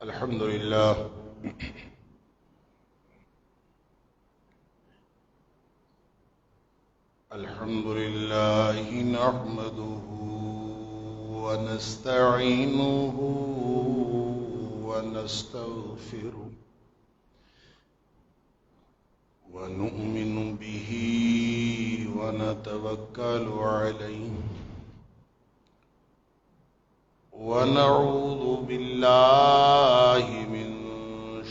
الحمد لله نحمده ونستعينه ونستغفره ونؤمن به ونتوكل عليه ونعوذ بالله من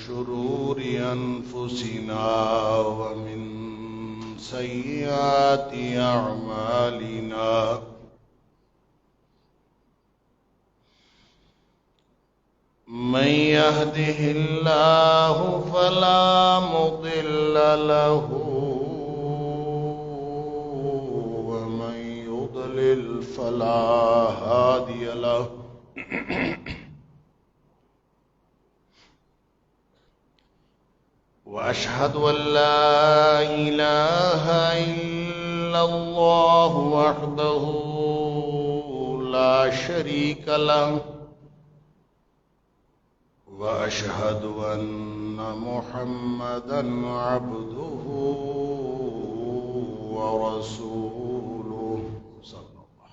شرور أنفسنا ومن سيئات أعمالنا من يهده الله فلا مضل له ومن يضلل فلا هادي له وأشهد أن لا إله إلا الله وحده لا شريك له وأشهد أن محمدًا عبده ورسوله صلى الله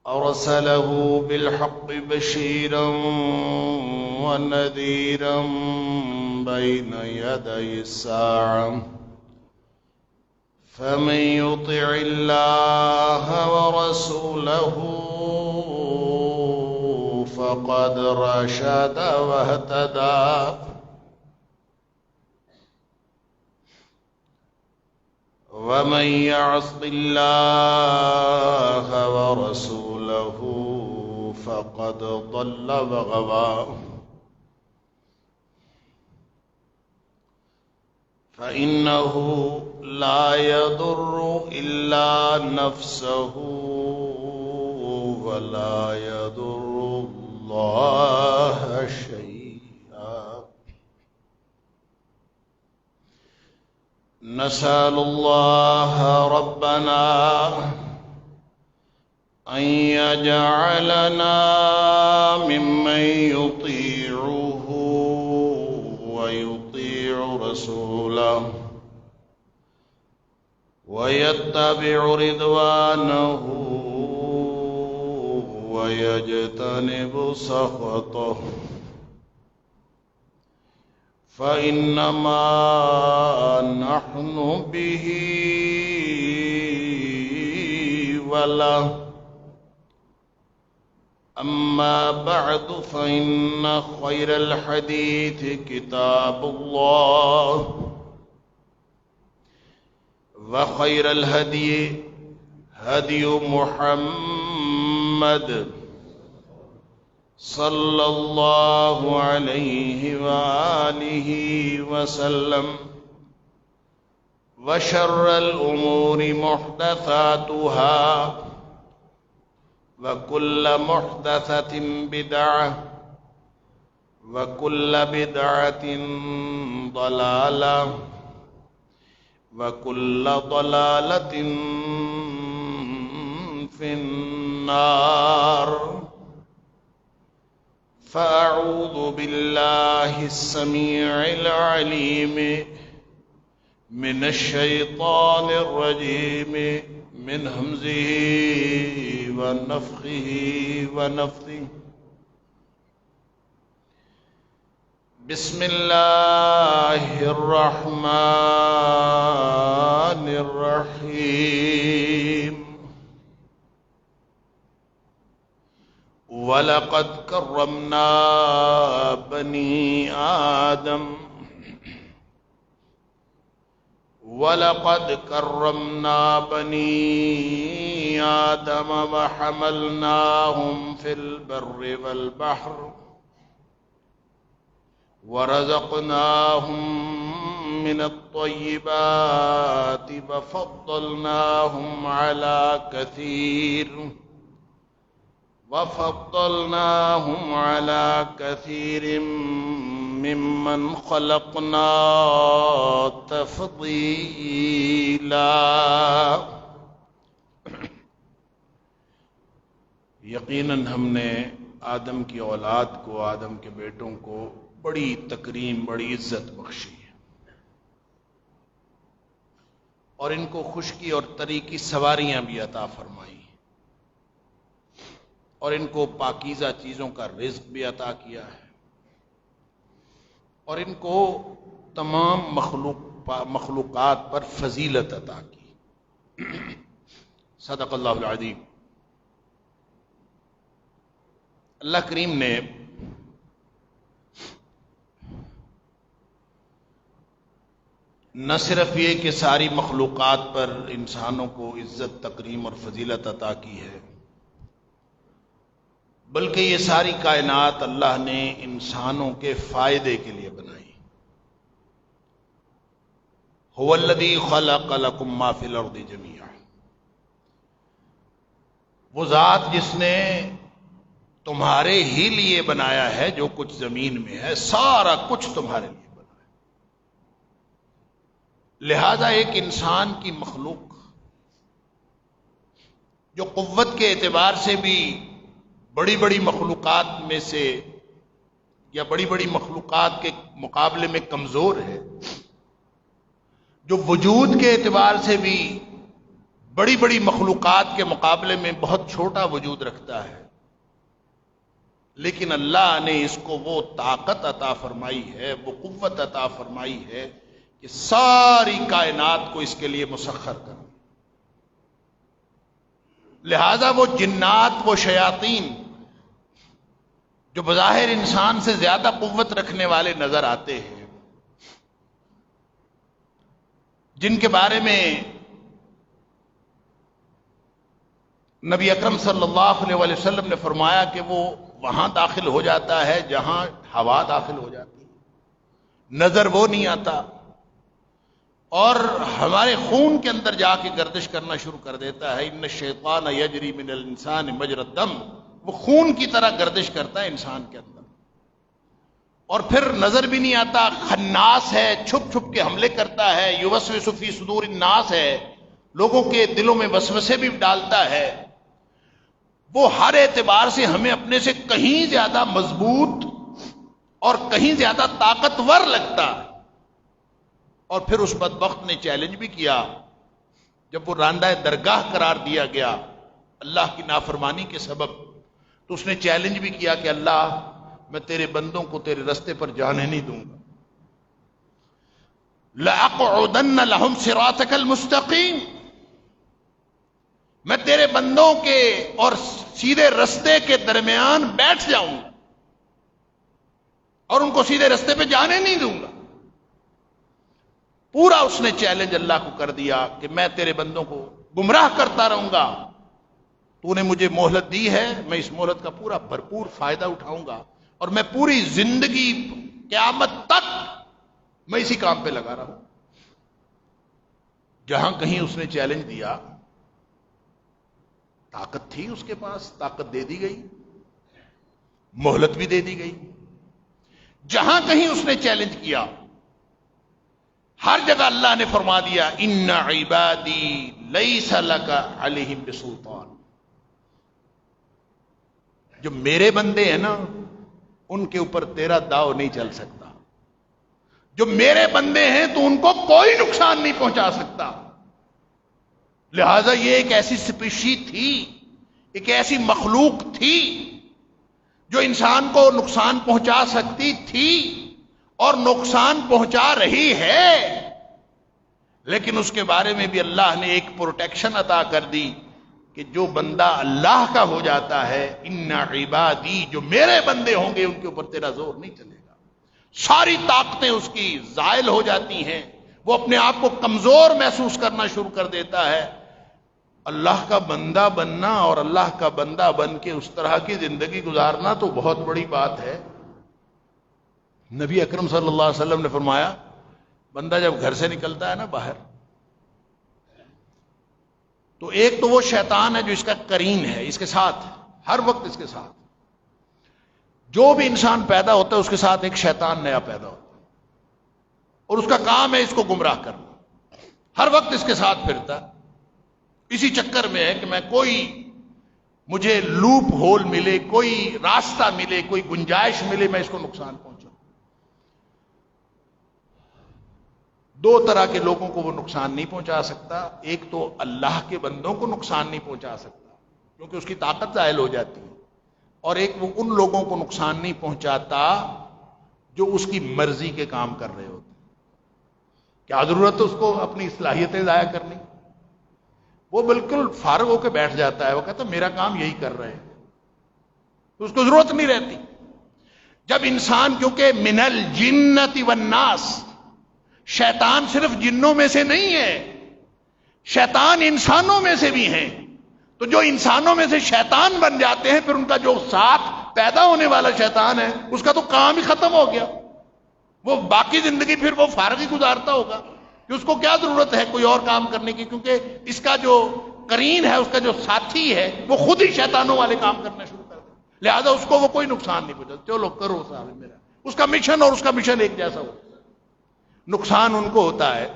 أرسله بالحق بشيرًا ونذيرًا بين يدي الساعة فمن يطع الله ورسوله فقد رشد واهتدى ومن يعص الله ورسوله فقد ضل وغوى فإنه لا يضر إلا نفسه ولا يضر الله شيئا نسأل الله ربنا أن يجعلنا ممن يطيعه ويطيع رسوله ويتبع رضوانه ويجتنب سخطه فإنما نحن به وله أما بعد فإن خير الحديث كتاب الله وخير الهدي هدي محمد صلى الله عليه وآله وسلم وشر الأمور محدثاتها وكل محدثة بدعة وكل بدعة ضلالة وكل ضلالة في النار فأعوذ بالله السميع العليم من الشيطان الرجيم من همزه ونفخه ونفثه بسم الله الرحمن الرحيم وَلَقَدْ كَرَّمْنَا بَنِي آدَمَ وَلَقَدْ كَرَّمْنَا بَنِي آدَمَ وَحَمَلْنَاهُمْ فِي الْبَرِّ وَالْبَحْرِ وَرَزَقْنَاهُمْ مِنَ الطَّيِّبَاتِ وَفَضَّلْنَاهُمْ على كثير ممن خلقنا تفضيلا. یقیناً ہم نے آدم کی اولاد کو، آدم کے بیٹوں کو بڑی تکریم، بڑی عزت بخشی ہے، اور ان کو خشکی اور تری کی سواریاں بھی عطا فرمائی، اور ان کو پاکیزہ چیزوں کا رزق بھی عطا کیا ہے، اور ان کو تمام مخلوقات پر فضیلت عطا کی۔ صدق اللہ العظیم۔ اللہ کریم نے نہ صرف یہ کہ ساری مخلوقات پر انسانوں کو عزت، تکریم اور فضیلت عطا کی ہے، بلکہ یہ ساری کائنات اللہ نے انسانوں کے فائدے کے لیے بنائی۔ هو الذی خلق لکم ما فی الارض جمیعا، وہ ذات جس نے تمہارے ہی لیے بنایا ہے جو کچھ زمین میں ہے، سارا کچھ تمہارے لیے بنا ہے۔ لہذا ایک انسان کی مخلوق جو قوت کے اعتبار سے بھی بڑی بڑی مخلوقات میں سے یا بڑی بڑی مخلوقات کے مقابلے میں کمزور ہے، جو وجود کے اعتبار سے بھی بڑی بڑی مخلوقات کے مقابلے میں بہت چھوٹا وجود رکھتا ہے، لیکن اللہ نے اس کو وہ طاقت عطا فرمائی ہے، وہ قوت عطا فرمائی ہے کہ ساری کائنات کو اس کے لیے مسخر کر۔ لہذا وہ جنات، وہ شیاطین جو بظاہر انسان سے زیادہ قوت رکھنے والے نظر آتے ہیں، جن کے بارے میں نبی اکرم صلی اللہ علیہ وسلم نے فرمایا کہ وہ وہاں داخل ہو جاتا ہے جہاں ہوا داخل ہو جاتی ہے، نظر وہ نہیں آتا، اور ہمارے خون کے اندر جا کے گردش کرنا شروع کر دیتا ہے۔ ان الشیطان یجری من الانسان مجری الدم، وہ خون کی طرح گردش کرتا ہے انسان کے اندر، اور پھر نظر بھی نہیں آتا، خناس ہے، چھپ چھپ کے حملے کرتا ہے، یوسوس فی صدور الناس ہے، لوگوں کے دلوں میں وسوسے بھی ڈالتا ہے۔ وہ ہر اعتبار سے ہمیں اپنے سے کہیں زیادہ مضبوط اور کہیں زیادہ طاقتور لگتا ہے، اور پھر اس بدبخت نے چیلنج بھی کیا، جب وہ راندہ درگاہ قرار دیا گیا اللہ کی نافرمانی کے سبب، تو اس نے چیلنج بھی کیا کہ اللہ، میں تیرے بندوں کو تیرے رستے پر جانے نہیں دوں گا۔ لَأَقْعُدَنَّ لَهُمْ صِرَاطَكَ الْمُسْتَقِيمَ، میں تیرے بندوں کے اور سیدھے رستے کے درمیان بیٹھ جاؤں گا اور ان کو سیدھے رستے پہ جانے نہیں دوں گا۔ پورا اس نے چیلنج اللہ کو کر دیا کہ میں تیرے بندوں کو گمراہ کرتا رہوں گا، تو نے مجھے مہلت دی ہے، میں اس مہلت کا پورا بھرپور فائدہ اٹھاؤں گا، اور میں پوری زندگی قیامت تک میں اسی کام پہ لگا رہا ہوں۔ جہاں کہیں اس نے چیلنج دیا، طاقت تھی اس کے پاس، طاقت دے دی گئی، مہلت بھی دے دی گئی۔ جہاں کہیں اس نے چیلنج کیا، ہر جگہ اللہ نے فرما دیا ان عبادی لیس لک علیہم بسلطان، جو میرے بندے ہیں نا، ان کے اوپر تیرا داؤ نہیں چل سکتا، جو میرے بندے ہیں تو ان کو کوئی نقصان نہیں پہنچا سکتا۔ لہذا یہ ایک ایسی سپیشی تھی، ایک ایسی مخلوق تھی جو انسان کو نقصان پہنچا سکتی تھی اور نقصان پہنچا رہی ہے، لیکن اس کے بارے میں بھی اللہ نے ایک پروٹیکشن عطا کر دی کہ جو بندہ اللہ کا ہو جاتا ہے، ان عبادی، جو میرے بندے ہوں گے ان کے اوپر تیرا زور نہیں چلے گا، ساری طاقتیں اس کی زائل ہو جاتی ہیں، وہ اپنے آپ کو کمزور محسوس کرنا شروع کر دیتا ہے۔ اللہ کا بندہ بننا اور اللہ کا بندہ بن کے اس طرح کی زندگی گزارنا تو بہت بڑی بات ہے۔ نبی اکرم صلی اللہ علیہ وسلم نے فرمایا، بندہ جب گھر سے نکلتا ہے نا باہر، تو ایک تو وہ شیطان ہے جو اس کا قرین ہے، اس کے ساتھ ہر وقت اس کے ساتھ، جو بھی انسان پیدا ہوتا ہے اس کے ساتھ ایک شیطان نیا پیدا ہوتا ہے، اور اس کا کام ہے اس کو گمراہ کرنا، ہر وقت اس کے ساتھ پھرتا، اسی چکر میں ہے کہ میں کوئی مجھے لوپ ہول ملے، کوئی راستہ ملے، کوئی گنجائش ملے، میں اس کو نقصان پہنچاؤں۔ دو طرح کے لوگوں کو وہ نقصان نہیں پہنچا سکتا، ایک تو اللہ کے بندوں کو نقصان نہیں پہنچا سکتا کیونکہ اس کی طاقت زائل ہو جاتی ہے، اور ایک وہ ان لوگوں کو نقصان نہیں پہنچاتا جو اس کی مرضی کے کام کر رہے ہوتے ہیں۔ کیا ضرورت ہے اس کو اپنی صلاحیتیں ضائع کرنے؟ وہ بالکل فارغ ہو کے بیٹھ جاتا ہے، وہ کہتا ہے میرا کام یہی کر رہے ہیں، تو اس کو ضرورت نہیں رہتی۔ جب انسان، کیونکہ من الجنت والناس، شیطان صرف جنوں میں سے نہیں ہے، شیطان انسانوں میں سے بھی ہیں، تو جو انسانوں میں سے شیطان بن جاتے ہیں، پھر ان کا جو ساتھ پیدا ہونے والا شیطان ہے اس کا تو کام ہی ختم ہو گیا، وہ باقی زندگی پھر وہ فارغ ہی گزارتا ہوگا کہ اس کو کیا ضرورت ہے کوئی اور کام کرنے کی، کیونکہ اس کا جو قرین ہے، اس کا جو ساتھی ہے، وہ خود ہی شیطانوں والے کام کرنا شروع کر دے، لہذا اس کو وہ کوئی نقصان نہیں پہنچا، چلو کرو صاحب میرا، اس کا مشن اور اس کا مشن ایک جیسا ہوتا ہے۔ نقصان ان کو ہوتا ہے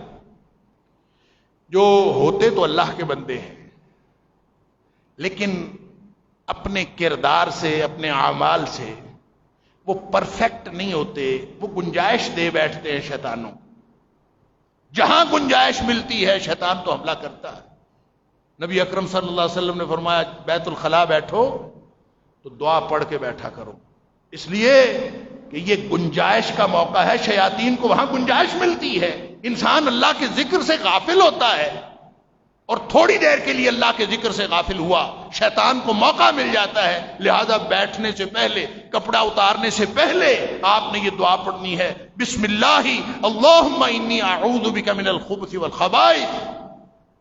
جو ہوتے تو اللہ کے بندے ہیں لیکن اپنے کردار سے، اپنے اعمال سے وہ پرفیکٹ نہیں ہوتے، وہ گنجائش دے بیٹھتے ہیں شیطانوں۔ جہاں گنجائش ملتی ہے شیطان تو حملہ کرتا ہے۔ نبی اکرم صلی اللہ علیہ وسلم نے فرمایا بیت الخلاء بیٹھو تو دعا پڑھ کے بیٹھا کرو، اس لیے کہ یہ گنجائش کا موقع ہے، شیاطین کو وہاں گنجائش ملتی ہے۔ انسان اللہ کے ذکر سے غافل ہوتا ہے اور تھوڑی دیر کے لیے اللہ کے ذکر سے غافل ہوا، شیطان کو موقع مل جاتا ہے، لہذا بیٹھنے سے پہلے، کپڑا اتارنے سے پہلے آپ نے یہ دعا پڑھنی ہے، بسم اللہ اللہم انی اعوذ بک من الخبث والخبائث۔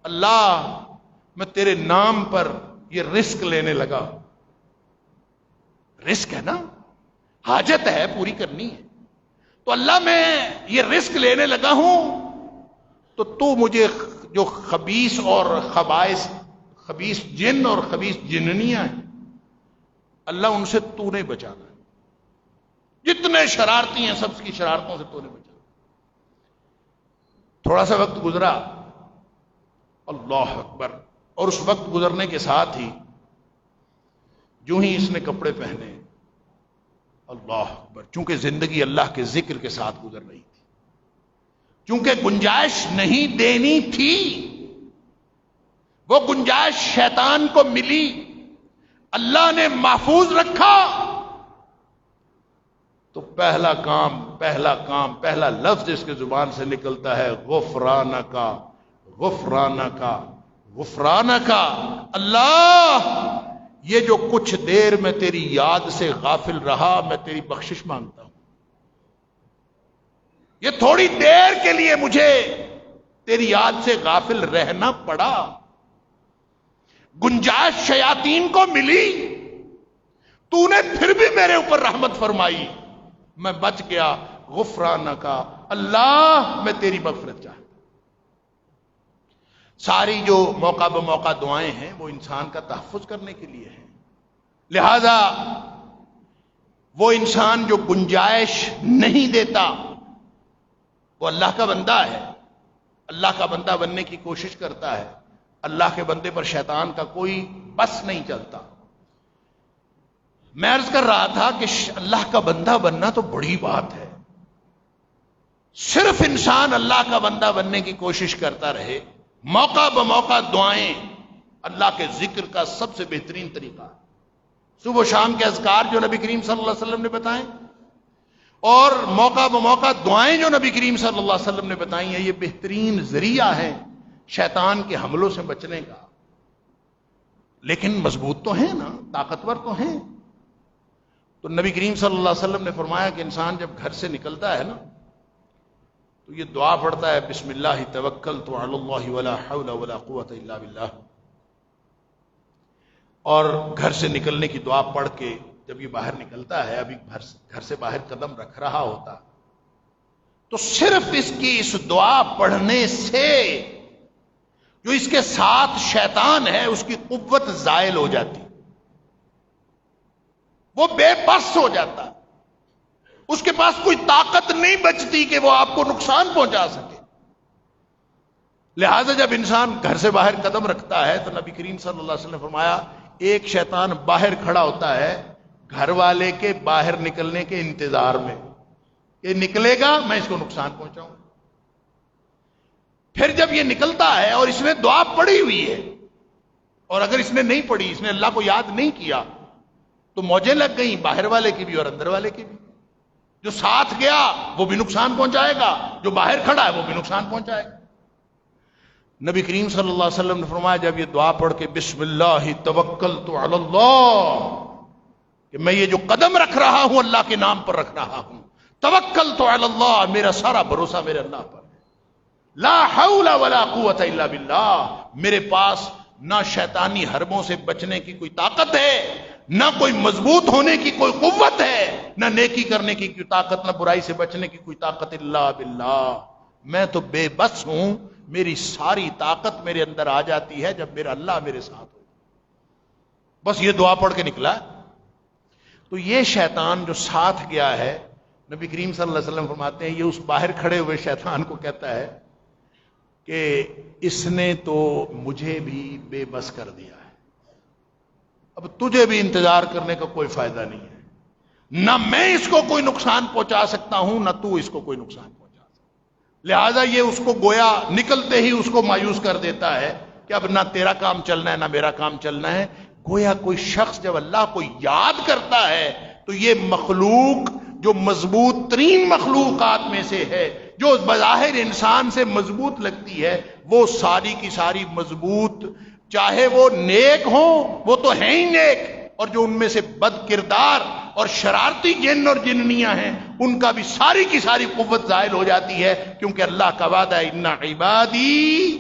اللہ میں تیرے نام پر یہ رزق لینے لگا، رزق ہے نا، حاجت ہے پوری کرنی ہے، تو اللہ میں یہ رزق لینے لگا ہوں تو تو مجھے جو خبیث اور خبائث، خبیث جن اور خبیث جننیاں ہیں، اللہ ان سے تو نہیں بچانا، جتنے شرارتی ہیں سب کی شرارتوں سے تو نہیں بچانا۔ تھوڑا سا وقت گزرا، اللہ اکبر، اور اس وقت گزرنے کے ساتھ ہی جو ہی اس نے کپڑے پہنے، اللہ اکبر، چونکہ زندگی اللہ کے ذکر کے ساتھ گزر رہی تھی، چونکہ گنجائش نہیں دینی تھی، وہ گنجائش شیطان کو ملی، اللہ نے محفوظ رکھا، تو پہلا کام، پہلا لفظ اس کے زبان سے نکلتا ہے غفرانکا، غفرانکا، غفرانکا۔ اللہ یہ جو کچھ دیر میں تیری یاد سے غافل رہا، میں تیری بخشش مانگتا ہوں، یہ تھوڑی دیر کے لیے مجھے تیری یاد سے غافل رہنا پڑا، گنجائش شیاطین کو ملی، تو نے پھر بھی میرے اوپر رحمت فرمائی، میں بچ گیا، غفرانکا، اللہ میں تیری مغفرت چاہتا ہوں۔ ساری جو موقع بموقع دعائیں ہیں وہ انسان کا تحفظ کرنے کے لیے ہیں، لہذا وہ انسان جو گنجائش نہیں دیتا وہ اللہ کا بندہ ہے، اللہ کا بندہ بننے کی کوشش کرتا ہے، اللہ کے بندے پر شیطان کا کوئی بس نہیں چلتا۔ میں عرض کر رہا تھا کہ اللہ کا بندہ بننا تو بڑی بات ہے، صرف انسان اللہ کا بندہ بننے کی کوشش کرتا رہے، موقع بموقع دعائیں اللہ کے ذکر کا سب سے بہترین طریقہ، صبح و شام کے اذکار جو نبی کریم صلی اللہ علیہ وسلم نے بتائیں، اور موقع بموقع دعائیں جو نبی کریم صلی اللہ علیہ وسلم نے بتائی ہیں، یہ بہترین ذریعہ ہے شیطان کے حملوں سے بچنے کا۔ لیکن مضبوط تو ہیں نا، طاقتور تو ہیں، تو نبی کریم صلی اللہ علیہ وسلم نے فرمایا کہ انسان جب گھر سے نکلتا ہے نا تو یہ دعا پڑھتا ہے، بسم اللہ توکلت علی اللہ ولا حول ولا قوت الا باللہ، اور گھر سے نکلنے کی دعا پڑھ کے جب یہ باہر نکلتا ہے، ابھی گھر سے باہر قدم رکھ رہا ہوتا، تو صرف اس کی اس دعا پڑھنے سے جو اس کے ساتھ شیطان ہے اس کی قوت زائل ہو جاتی، وہ بے بس ہو جاتا، اس کے پاس کوئی طاقت نہیں بچتی کہ وہ آپ کو نقصان پہنچا سکے۔ لہذا جب انسان گھر سے باہر قدم رکھتا ہے تو نبی کریم صلی اللہ علیہ وسلم نے فرمایا ایک شیطان باہر کھڑا ہوتا ہے گھر والے کے باہر نکلنے کے انتظار میں، یہ نکلے گا میں اس کو نقصان پہنچاؤں. پھر جب یہ نکلتا ہے اور اس نے دعا پڑھی ہوئی ہے، اور اگر اس نے نہیں پڑھی، اس نے اللہ کو یاد نہیں کیا، تو موجیں لگ گئیں باہر والے کی بھی اور اندر والے کی بھی. جو ساتھ گیا وہ بھی نقصان پہنچائے گا، جو باہر کھڑا ہے وہ بھی نقصان پہنچائے گا. نبی کریم صلی اللہ علیہ وسلم نے فرمایا جب یہ دعا پڑھ کے بسم اللہ توکلت علی اللہ، کہ میں یہ جو قدم رکھ رہا ہوں اللہ کے نام پر رکھ رہا ہوں، توکلت علی اللہ، میرا سارا بھروسہ میرے اللہ پر ہے، لا حول ولا قوت الا باللہ، میرے پاس نہ شیطانی حربوں سے بچنے کی کوئی طاقت ہے، نہ کوئی مضبوط ہونے کی کوئی قوت ہے، نہ نیکی کرنے کی کوئی طاقت، نہ برائی سے بچنے کی کوئی طاقت، الا باللہ، میں تو بے بس ہوں، میری ساری طاقت میرے اندر آ جاتی ہے جب میرا اللہ میرے ساتھ ہو. بس یہ دعا پڑھ کے نکلا. تو یہ شیطان جو ساتھ گیا ہے، نبی کریم صلی اللہ علیہ وسلم فرماتے ہیں یہ اس باہر کھڑے ہوئے شیطان کو کہتا ہے کہ اس نے تو مجھے بھی بے بس کر دیا ہے، اب تجھے بھی انتظار کرنے کا کوئی فائدہ نہیں ہے، نہ میں اس کو کوئی نقصان پہنچا سکتا ہوں نہ تو اس کو کوئی نقصان پہنچا سکتا. لہذا یہ اس کو گویا نکلتے ہی اس کو مایوس کر دیتا ہے کہ اب نہ تیرا کام چلنا ہے نہ میرا کام چلنا ہے. گویا کوئی شخص جب اللہ کو یاد کرتا ہے تو یہ مخلوق جو مضبوط ترین مخلوقات میں سے ہے، جو بظاہر انسان سے مضبوط لگتی ہے، وہ ساری کی ساری مضبوط، چاہے وہ نیک ہوں، وہ تو ہیں ہی نیک، اور جو ان میں سے بد کردار اور شرارتی جن اور جننیاں ہیں ان کا بھی ساری کی ساری قوت زائل ہو جاتی ہے، کیونکہ اللہ کا وعدہ ہے ان عبادی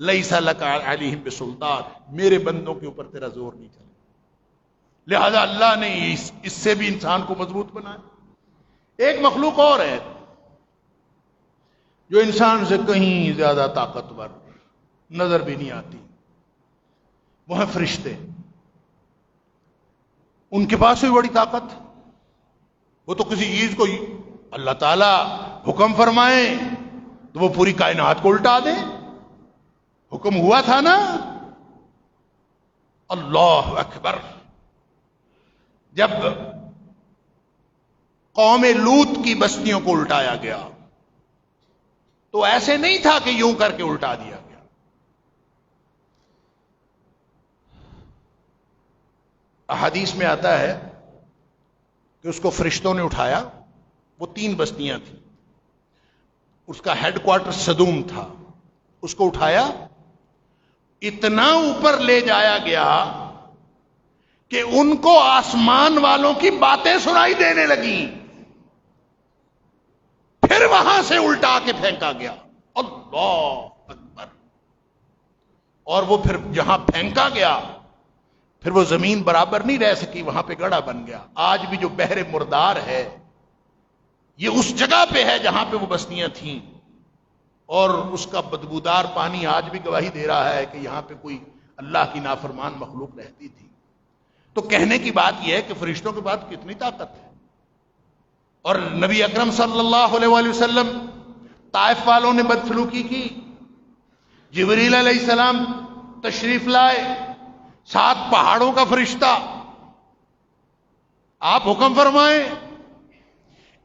لیس لک علیہم بسلطان، میرے بندوں کے اوپر تیرا زور نہیں چلے. لہذا اللہ نے اس سے بھی انسان کو مضبوط بنایا. ایک مخلوق اور ہے جو انسان سے کہیں زیادہ طاقتور نظر بھی نہیں آتی، وہ ہیں فرشتے. ان کے پاس بھی بڑی طاقت، وہ تو کسی چیز کو اللہ تعالی حکم فرمائیں تو وہ پوری کائنات کو الٹا دیں. حکم ہوا تھا نا، اللہ اکبر، جب قوم لوط کی بستیوں کو الٹایا گیا تو ایسے نہیں تھا کہ یوں کر کے الٹا دیا گیا. احادیث میں آتا ہے کہ اس کو فرشتوں نے اٹھایا، وہ 3 بستیاں تھیں، اس کا ہیڈ کوارٹر صدوم تھا، اس کو اٹھایا، اتنا اوپر لے جایا گیا کہ ان کو آسمان والوں کی باتیں سنائی دینے لگیں، پھر وہاں سے الٹا کے پھینکا گیا. اللہ اکبر. اور وہ پھر جہاں پھینکا گیا پھر وہ زمین برابر نہیں رہ سکی، وہاں پہ گڑھا بن گیا. آج بھی جو بحر مردار ہے یہ اس جگہ پہ ہے جہاں پہ وہ بستیاں تھیں، اور اس کا بدبودار پانی آج بھی گواہی دے رہا ہے کہ یہاں پہ کوئی اللہ کی نافرمان مخلوق رہتی تھی. تو کہنے کی بات یہ ہے کہ فرشتوں کے بعد کتنی طاقت ہے. اور نبی اکرم صلی اللہ علیہ وآلہ وسلم، طائف والوں نے بدسلوکی کی، جبریل علیہ السلام تشریف لائے، 7 پہاڑوں کا فرشتہ، آپ حکم فرمائیں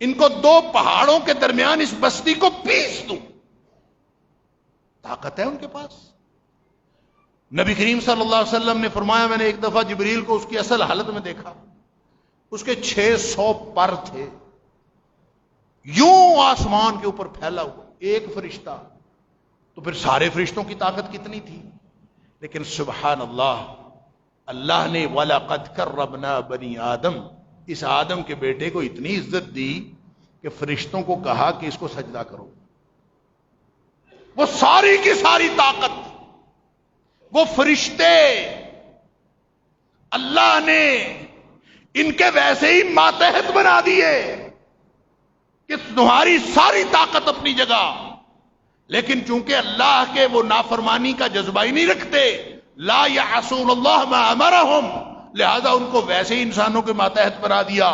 ان کو 2 پہاڑوں کے درمیان اس بستی کو پیس دوں. طاقت ہے ان کے پاس. نبی کریم صلی اللہ علیہ وسلم نے فرمایا میں نے ایک دفعہ جبریل کو اس کی اصل حالت میں دیکھا، اس کے 600 پر تھے، یوں آسمان کے اوپر پھیلا ہوا ایک فرشتہ. تو پھر سارے فرشتوں کی طاقت کتنی تھی. لیکن سبحان اللہ، اللہ نے وَلَقَدْ كَرَّمْنَا بَنِي آدم، اس آدم کے بیٹے کو اتنی عزت دی کہ فرشتوں کو کہا کہ اس کو سجدہ کرو. وہ ساری کی ساری طاقت، وہ فرشتے اللہ نے ان کے ویسے ہی ماتحت بنا دیے کہ تمہاری ساری طاقت اپنی جگہ، لیکن چونکہ اللہ کے وہ نافرمانی کا جذبہ ہی نہیں رکھتے، لا یعصون اللہ ما امرہم، لہذا ان کو ویسے ہی انسانوں کے ماتحت بنا دیا.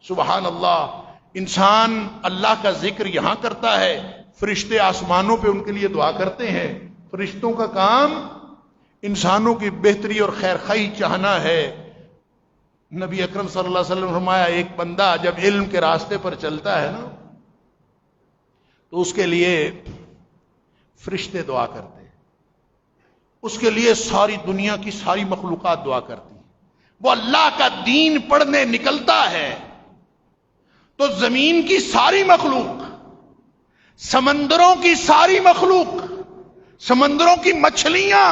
سبحان اللہ. انسان اللہ کا ذکر یہاں کرتا ہے، فرشتے آسمانوں پہ ان کے لیے دعا کرتے ہیں. فرشتوں کا کام انسانوں کی بہتری اور خیر خواہی چاہنا ہے، نبی اکرم صلی اللہ علیہ وسلم نے فرمایا ایک بندہ جب علم کے راستے پر چلتا ہے نا تو اس کے لیے فرشتے دعا کرتے ہیں، اس کے لیے ساری دنیا کی ساری مخلوقات دعا کرتی ہیں۔ وہ اللہ کا دین پڑھنے نکلتا ہے تو زمین کی ساری مخلوق، سمندروں کی ساری مخلوق، سمندروں کی مچھلیاں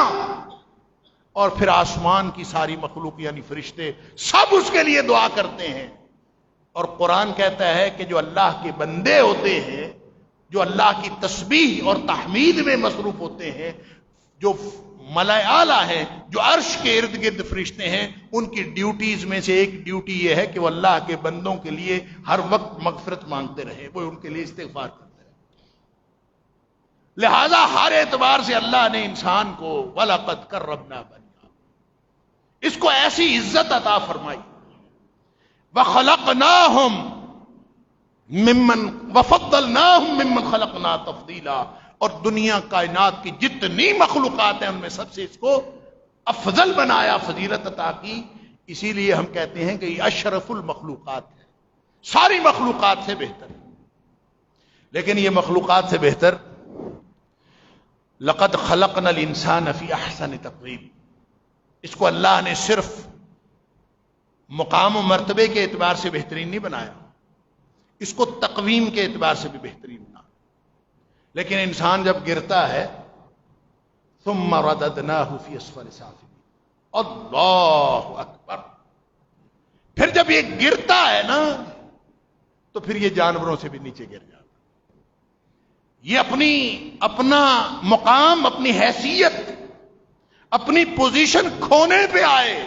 اور پھر آسمان کی ساری مخلوق یعنی فرشتے سب اس کے لیے دعا کرتے ہیں۔ اور قرآن کہتا ہے کہ جو اللہ کے بندے ہوتے ہیں، جو اللہ کی تسبیح اور تحمید میں مصروف ہوتے ہیں، جو ملائے اعلیٰ ہیں، جو عرش کے ارد گرد فرشتے ہیں، ان کی ڈیوٹیز میں سے ایک ڈیوٹی یہ ہے کہ وہ اللہ کے بندوں کے لیے ہر وقت مغفرت مانگتے رہے، وہ ان کے لیے استغفار کرتے رہے۔ لہذا ہر اعتبار سے اللہ نے انسان کو وَلَقَدْ كَرَّمْنَا بَنِي آدم، اس کو ایسی عزت عطا فرمائی، وَخَلَقْنَاهُمْ ممن وفضلناہم ممن خلقنا تفضیلا، اور دنیا کائنات کی جتنی مخلوقات ہیں ان میں سب سے اس کو افضل بنایا، فضیلت عطا کی۔ اسی لیے ہم کہتے ہیں کہ یہ اشرف المخلوقات ہے، ساری مخلوقات سے بہتر ہے۔ لیکن یہ مخلوقات سے بہتر، لقد خلقنا الانسان فی احسن تقویم، اس کو اللہ نے صرف مقام و مرتبے کے اعتبار سے بہترین نہیں بنایا، اس کو تقویم کے اعتبار سے بھی بہترین بنا۔ لیکن انسان جب گرتا ہے ثم رددناہ فی اسفل سافلین، اللہ اکبر، پھر جب یہ گرتا ہے نا تو پھر یہ جانوروں سے بھی نیچے گر جاتا، یہ اپنا مقام، اپنی حیثیت، اپنی پوزیشن کھونے پہ آئے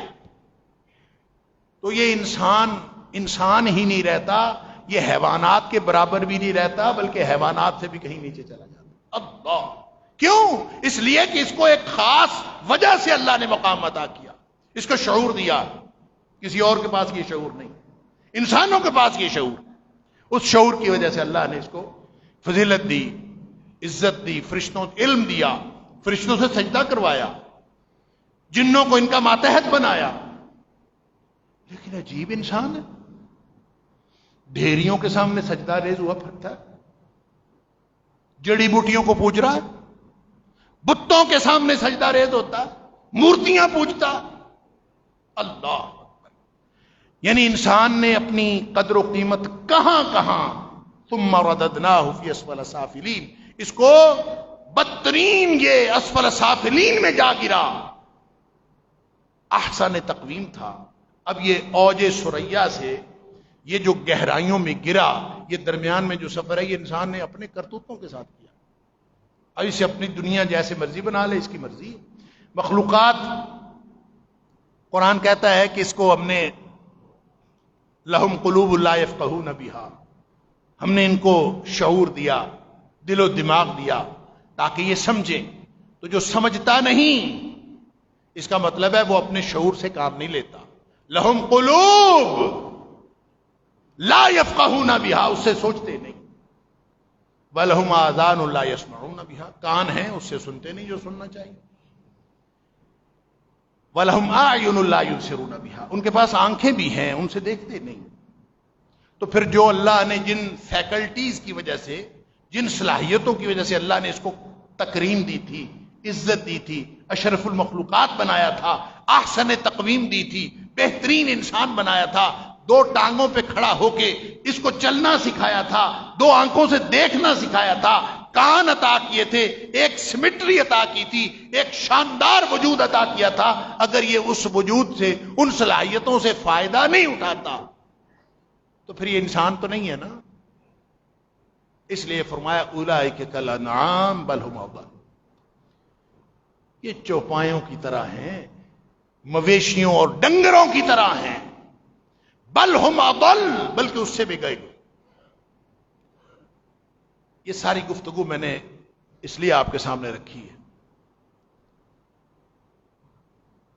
تو یہ انسان ہی نہیں رہتا، یہ حیوانات کے برابر بھی نہیں رہتا، بلکہ حیوانات سے بھی کہیں نیچے چلا جاتا۔ اللہ کیوں؟ اس لیے کہ اس کو ایک خاص وجہ سے اللہ نے مقام عطا کیا، اس کو شعور دیا، کسی اور کے پاس یہ شعور نہیں، انسانوں کے پاس یہ شعور، اس شعور کی وجہ سے اللہ نے اس کو فضیلت دی، عزت دی، فرشتوں علم دیا، فرشتوں سے سجدہ کروایا، جنوں کو ان کا ماتحت بنایا۔ لیکن عجیب انسان ہے، ڈھیریوں کے سامنے سجدہ ریز ہوا پھرتا ہے، جڑی بوٹیوں کو پوج رہا ہے، بتوں کے سامنے سجدہ ریز ہوتا ہے، مورتیاں پوجتا۔ اللہ اکبر، یعنی انسان نے اپنی قدر و قیمت کہاں کہاں، ثم رددناہ فی اسفل سافلین، اس کو بدترین یہ اسفل سافلین میں جا گرا۔ احسن تقویم تھا، اب یہ اوج ثریا سے یہ جو گہرائیوں میں گرا، یہ درمیان میں جو سفر ہے، یہ انسان نے اپنے کرتوتوں کے ساتھ کیا۔ اب اسے اپنی دنیا جیسے مرضی بنا لے، اس کی مرضی ہے۔ مخلوقات، قرآن کہتا ہے کہ اس کو ہم نے لہم قلوب لا یفقہون بہا، ہم نے ان کو شعور دیا، دل و دماغ دیا تاکہ یہ سمجھیں۔ تو جو سمجھتا نہیں، اس کا مطلب ہے وہ اپنے شعور سے کام نہیں لیتا۔ لہم قلوب لا یفقہون بہا، اس سے سوچتے نہیں۔ وَلَهُمْ آذَانٌ لَا يَسْمَعُونَ بِهَا، کان ہیں اس سے سنتے نہیں جو سننا چاہیے۔ وَلَهُمْ أَعْيُنٌ لَا يُبْصِرُونَ بِهَا، ان کے پاس آنکھیں بھی ہیں، ان سے دیکھتے نہیں۔ تو پھر جو اللہ نے جن فیکلٹیز کی وجہ سے، جن صلاحیتوں کی وجہ سے اللہ نے اس کو تکریم دی تھی، عزت دی تھی، اشرف المخلوقات بنایا تھا، احسن تقویم دی تھی، بہترین انسان بنایا تھا، دو ٹانگوں پہ کھڑا ہو کے اس کو چلنا سکھایا تھا، دو آنکھوں سے دیکھنا سکھایا تھا، کان عطا کیے تھے، ایک سمٹری عطا کی تھی، ایک شاندار وجود عطا کیا تھا، اگر یہ اس وجود سے، ان صلاحیتوں سے فائدہ نہیں اٹھاتا تو پھر یہ انسان تو نہیں ہے نا۔ اس لیے فرمایا اولئک کالانعام بل ھم اضل، یہ چوپایوں کی طرح ہیں، مویشیوں اور ڈنگروں کی طرح ہیں، بل ھم اضل، بلکہ اس سے بھی گئے۔ یہ ساری گفتگو میں نے اس لیے آپ کے سامنے رکھی ہے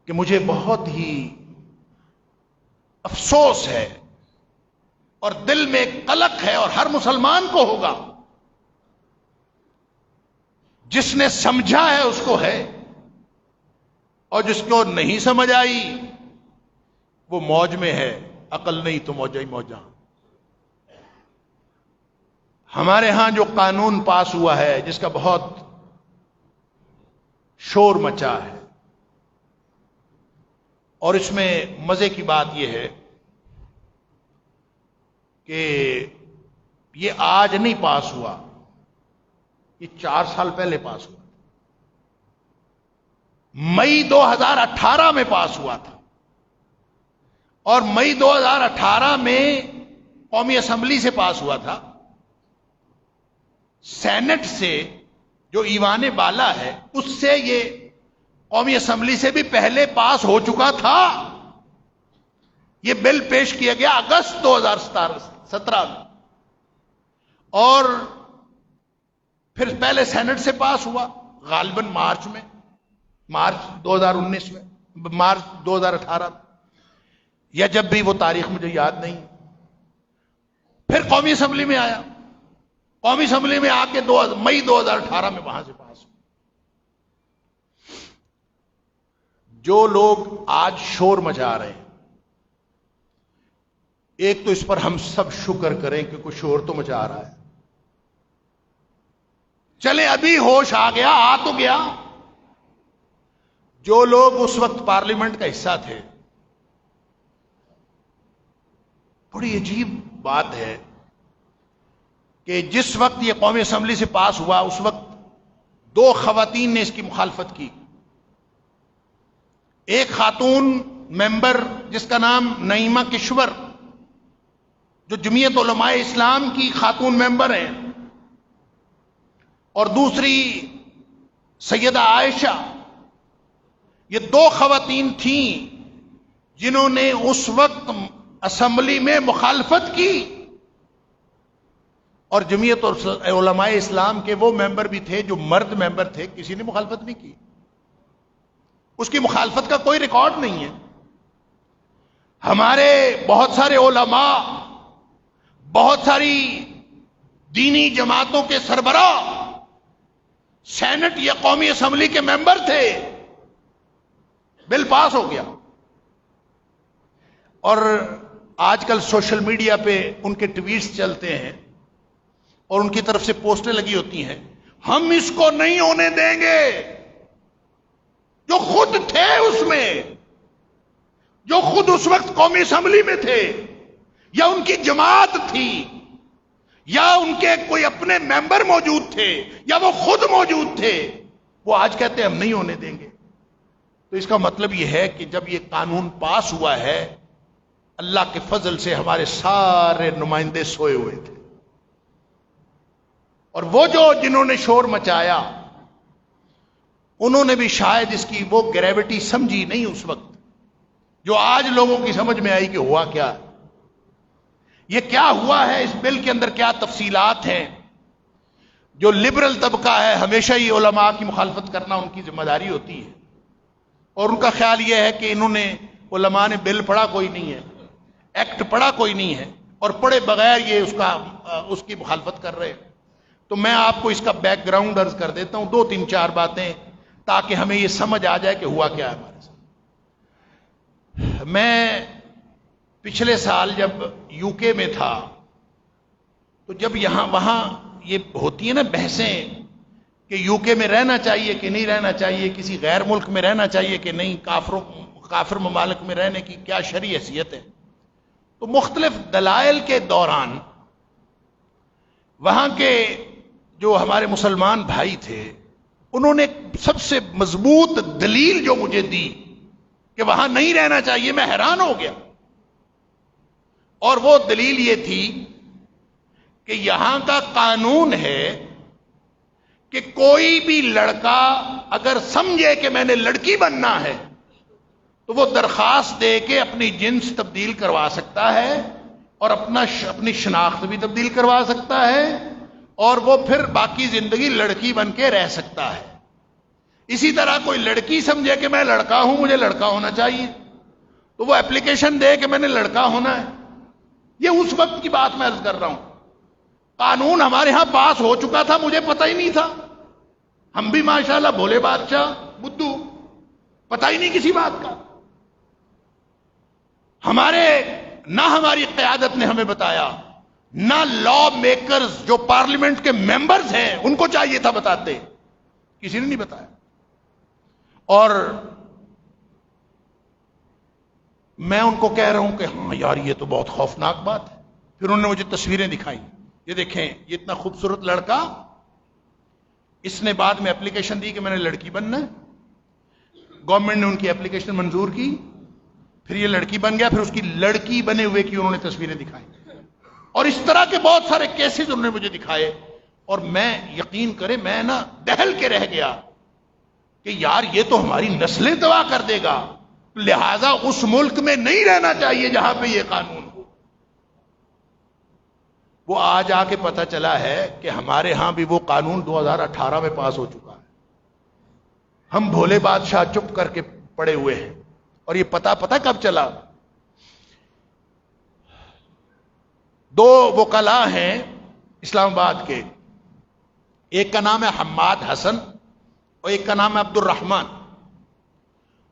کہ مجھے بہت ہی افسوس ہے اور دل میں ایک قلق ہے، اور ہر مسلمان کو ہوگا، جس نے سمجھا ہے اس کو ہے اور جس کو نہیں سمجھ آئی وہ موج میں ہے، عقل نہیں تو موجہ ہی موجہ۔ ہمارے ہاں جو قانون پاس ہوا ہے جس کا بہت شور مچا ہے، اور اس میں مزے کی بات یہ ہے کہ یہ آج نہیں پاس ہوا، یہ 4 سال پہلے پاس ہوا، مئی 2018 میں پاس ہوا تھا، اور مئی 2018 میں قومی اسمبلی سے پاس ہوا تھا۔ سینٹ سے جو ایوان بالا ہے اس سے یہ قومی اسمبلی سے بھی پہلے پاس ہو چکا تھا۔ یہ بل پیش کیا گیا اگست 2017 میں، اور پھر پہلے سینٹ سے پاس ہوا غالباً مارچ 2019 میں، مارچ 2018 میں، یا جب بھی، وہ تاریخ مجھے یاد نہیں۔ پھر قومی اسمبلی میں آیا، قومی اسمبلی میں آ کے مئی 2018 میں وہاں سے پاس ہوا۔ جو لوگ آج شور مچا رہے ہیں، ایک تو اس پر ہم سب شکر کریں کہ کوئی شور تو مچا رہا ہے، چلے ابھی ہوش آ گیا، آ تو گیا۔ جو لوگ اس وقت پارلیمنٹ کا حصہ تھے، بڑی عجیب بات ہے کہ جس وقت یہ قومی اسمبلی سے پاس ہوا اس وقت 2 خواتین نے اس کی مخالفت کی۔ ایک خاتون ممبر جس کا نام نعیمہ کشور، جو جمعیت علماء اسلام کی خاتون ممبر ہیں، اور دوسری سیدہ عائشہ۔ یہ 2 خواتین تھیں جنہوں نے اس وقت اسمبلی میں مخالفت کی، اور جمعیت علماء اسلام کے وہ ممبر بھی تھے جو مرد ممبر تھے، کسی نے مخالفت نہیں کی۔ اس کی مخالفت کا کوئی ریکارڈ نہیں ہے۔ ہمارے بہت سارے علماء، بہت ساری دینی جماعتوں کے سربراہ سینٹ یا قومی اسمبلی کے ممبر تھے، بل پاس ہو گیا۔ اور آج کل سوشل میڈیا پہ ان کے ٹویٹس چلتے ہیں اور ان کی طرف سے پوسٹیں لگی ہوتی ہیں، ہم اس کو نہیں ہونے دیں گے۔ جو خود تھے اس میں، جو خود اس وقت قومی اسمبلی میں تھے، یا ان کی جماعت تھی، یا ان کے کوئی اپنے ممبر موجود تھے، یا وہ خود موجود تھے، وہ آج کہتے ہیں ہم نہیں ہونے دیں گے۔ تو اس کا مطلب یہ ہے کہ جب یہ قانون پاس ہوا ہے، اللہ کے فضل سے ہمارے سارے نمائندے سوئے ہوئے تھے، اور وہ جنہوں نے شور مچایا انہوں نے بھی شاید اس کی وہ گریوٹی سمجھی نہیں اس وقت، جو آج لوگوں کی سمجھ میں آئی کہ ہوا کیا ہے، یہ کیا ہوا ہے، اس بل کے اندر کیا تفصیلات ہیں۔ جو لبرل طبقہ ہے، ہمیشہ ہی علماء کی مخالفت کرنا ان کی ذمہ داری ہوتی ہے، اور ان کا خیال یہ ہے کہ انہوں نے، علماء نے بل پڑھا کوئی نہیں ہے، ایکٹ پڑھا کوئی نہیں ہے، اور پڑھے بغیر یہ اس کی مخالفت کر رہے ہیں۔ تو میں آپ کو اس کا بیک گراؤنڈ عرض کر دیتا ہوں، 2-3-4 باتیں، تاکہ ہمیں یہ سمجھ آ جائے کہ ہوا کیا ہے ہمارے ساتھ۔ میں پچھلے سال جب یو کے میں تھا، تو جب وہاں یہ ہوتی ہیں نا بحثیں کہ یو کے میں رہنا چاہیے کہ نہیں رہنا چاہیے، کسی غیر ملک میں رہنا چاہیے کہ نہیں، کافر ممالک میں رہنے کی کیا شرعی حیثیت ہے، تو مختلف دلائل کے دوران وہاں کے جو ہمارے مسلمان بھائی تھے، انہوں نے سب سے مضبوط دلیل جو مجھے دی کہ وہاں نہیں رہنا چاہیے، میں حیران ہو گیا، اور وہ دلیل یہ تھی کہ یہاں کا قانون ہے کہ کوئی بھی لڑکا اگر سمجھے کہ میں نے لڑکی بننا ہے تو وہ درخواست دے کے اپنی جنس تبدیل کروا سکتا ہے، اور اپنی شناخت بھی تبدیل کروا سکتا ہے، اور وہ پھر باقی زندگی لڑکی بن کے رہ سکتا ہے۔ اسی طرح کوئی لڑکی سمجھے کہ میں لڑکا ہوں، مجھے لڑکا ہونا چاہیے، تو وہ اپلیکیشن دے کہ میں نے لڑکا ہونا ہے۔ یہ اس وقت کی بات میں عرض کر رہا ہوں، قانون ہمارے ہاں پاس ہو چکا تھا، مجھے پتہ ہی نہیں تھا۔ ہم بھی ماشاءاللہ بھولے بادشاہ بدھو، پتہ ہی نہیں کسی بات کا. نہ ہماری قیادت نے ہمیں بتایا، نہ لا میکرز جو پارلیمنٹ کے ممبرز ہیں ان کو چاہیے تھا بتاتے، کسی نے نہیں بتایا. اور میں ان کو کہہ رہا ہوں کہ ہاں یار یہ تو بہت خوفناک بات ہے. پھر انہوں نے مجھے تصویریں دکھائیں، یہ دیکھیں یہ اتنا خوبصورت لڑکا، اس نے بعد میں اپلیکیشن دی کہ میں نے لڑکی بننا ہے. گورنمنٹ نے ان کی اپلیکیشن منظور کی، پھر یہ لڑکی بن گیا، پھر اس کی لڑکی بنے ہوئے کی انہوں نے تصویریں دکھائیں. اور اس طرح کے بہت سارے کیسز انہوں نے مجھے دکھائے، اور میں یقین کرے میں نا دہل کے رہ گیا کہ یار یہ تو ہماری نسلیں تباہ کر دے گا، لہذا اس ملک میں نہیں رہنا چاہیے جہاں پہ یہ قانون ہو. وہ آج آ کے پتہ چلا ہے کہ ہمارے ہاں بھی وہ قانون 2018 میں پاس ہو چکا ہے. ہم بھولے بادشاہ چپ کر کے پڑے ہوئے ہیں. اور یہ پتہ کب چلا؟ 2 وکلاء ہیں اسلام آباد کے، ایک کا نام ہے حماد حسن اور ایک کا نام ہے عبد الرحمان.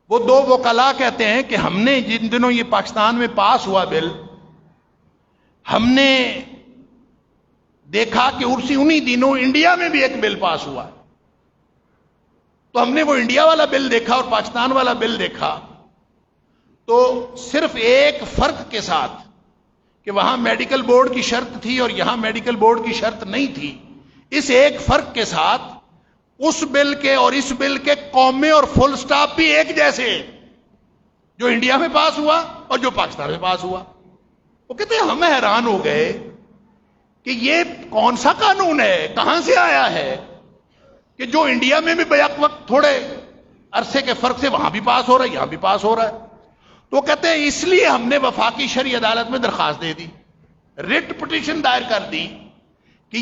وہ 2 وکلاء کہتے ہیں کہ ہم نے جن دنوں یہ پاکستان میں پاس ہوا بل، ہم نے دیکھا کہ انہی دنوں انڈیا میں بھی ایک بل پاس ہوا. تو ہم نے وہ انڈیا والا بل دیکھا اور پاکستان والا بل دیکھا، تو صرف ایک فرق کے ساتھ کہ وہاں میڈیکل بورڈ کی شرط تھی اور یہاں میڈیکل بورڈ کی شرط نہیں تھی، اس ایک فرق کے ساتھ اس بل کے اور اس بل کے کامے اور فل سٹاپ بھی ایک جیسے، جو انڈیا میں پاس ہوا اور جو پاکستان میں پاس ہوا. وہ کہتے ہیں ہم حیران ہو گئے کہ یہ کون سا قانون ہے، کہاں سے آیا ہے کہ جو انڈیا میں بھی بیک وقت تھوڑے عرصے کے فرق سے وہاں بھی پاس ہو رہا ہے، یہاں بھی پاس ہو رہا ہے. تو کہتے ہیں اس لیے ہم نے وفاقی شرعی عدالت میں درخواست دے دی، ریٹ پٹیشن دائر کر دی کہ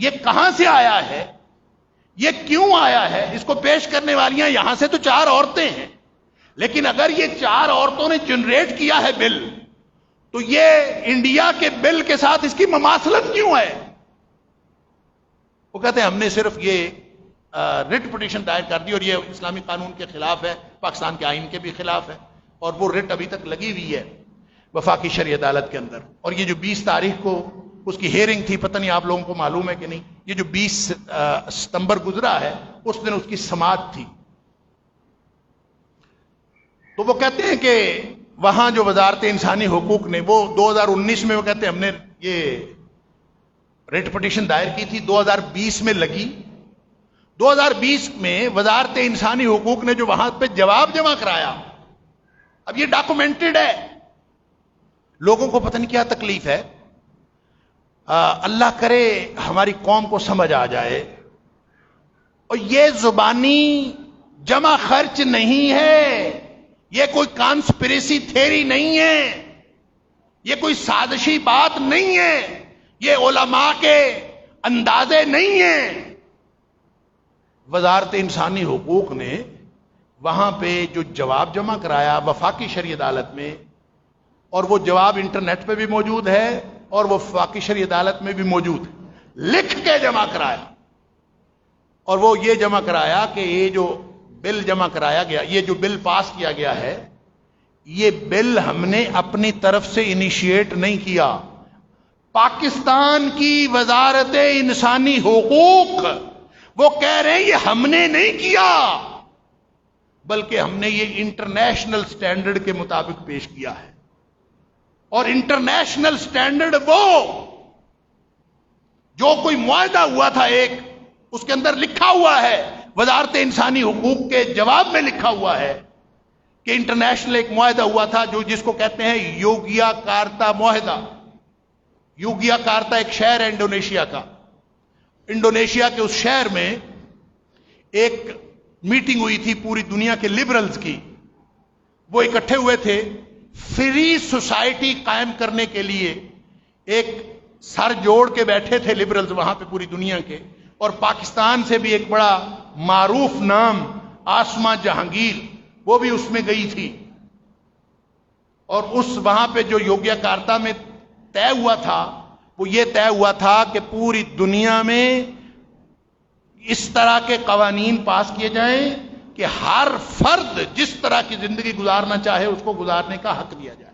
یہ کہاں سے آیا ہے، یہ کیوں آیا ہے. اس کو پیش کرنے والیاں یہاں سے تو 4 عورتیں ہیں، لیکن اگر یہ 4 عورتوں نے جنریٹ کیا ہے بل، تو یہ انڈیا کے بل کے ساتھ اس کی مماثلت کیوں ہے؟ وہ کہتے ہیں ہم نے صرف یہ ریٹ پٹیشن دائر کر دی، اور یہ اسلامی قانون کے خلاف ہے، پاکستان کے آئین کے بھی خلاف ہے، اور وہ ریٹ ابھی تک لگی ہوئی ہے وفاقی شرعی عدالت کے اندر. اور یہ جو 20 تاریخ کو اس کی ہیئرنگ تھی، پتہ نہیں آپ لوگوں کو معلوم ہے کہ نہیں، یہ جو 20 ستمبر گزرا ہے اس دن اس کی سماعت تھی. تو وہ کہتے ہیں کہ وہاں جو وزارت انسانی حقوق نے وہ 2019 میں وہ کہتے ہیں ہم نے یہ ریٹ پٹیشن دائر کی تھی، 2020 میں لگی. 2020 میں وزارت انسانی حقوق نے جو وہاں پہ جواب جمع کرایا، اب یہ ڈاکومنٹڈ ہے، لوگوں کو پتہ نہیں کیا تکلیف ہے. اللہ کرے ہماری قوم کو سمجھ آ جائے. اور یہ زبانی جمع خرچ نہیں ہے، یہ کوئی کانسپریسی تھیری نہیں ہے، یہ کوئی سازشی بات نہیں ہے، یہ علماء کے اندازے نہیں ہیں. وزارت انسانی حقوق نے وہاں پہ جو جواب جمع کرایا وفاقی شرعی عدالت میں، اور وہ جواب انٹرنیٹ پہ بھی موجود ہے اور وہ وفاقی شرعی عدالت میں بھی موجود ہے، لکھ کے جمع کرایا. اور وہ یہ جمع کرایا کہ یہ جو بل جمع کرایا گیا، یہ جو بل پاس کیا گیا ہے، یہ بل ہم نے اپنی طرف سے انیشیٹ نہیں کیا. پاکستان کی وزارت انسانی حقوق وہ کہہ رہے ہیں یہ ہم نے نہیں کیا، بلکہ ہم نے یہ انٹرنیشنل سٹینڈرڈ کے مطابق پیش کیا ہے. اور انٹرنیشنل سٹینڈرڈ وہ جو کوئی معاہدہ ہوا تھا ایک، اس کے اندر لکھا ہوا ہے، وزارت انسانی حقوق کے جواب میں لکھا ہوا ہے کہ انٹرنیشنل ایک معاہدہ ہوا تھا جس کو کہتے ہیں یوگیا کارتا معاہدہ. یوگیا کارتا ایک شہر ہے انڈونیشیا کا. انڈونیشیا کے اس شہر میں ایک میٹنگ ہوئی تھی پوری دنیا کے لبرلز کی. وہ اکٹھے ہوئے تھے فری سوسائٹی قائم کرنے کے لیے، ایک سر جوڑ کے بیٹھے تھے لبرلز وہاں پہ پوری دنیا کے. اور پاکستان سے بھی ایک بڑا معروف نام آسماں جہانگیر وہ بھی اس میں گئی تھی. اور اس وہاں پہ جو یوگیا کارتا میں طے ہوا تھا وہ یہ طے ہوا تھا کہ پوری دنیا میں اس طرح کے قوانین پاس کیے جائیں کہ ہر فرد جس طرح کی زندگی گزارنا چاہے اس کو گزارنے کا حق دیا جائے.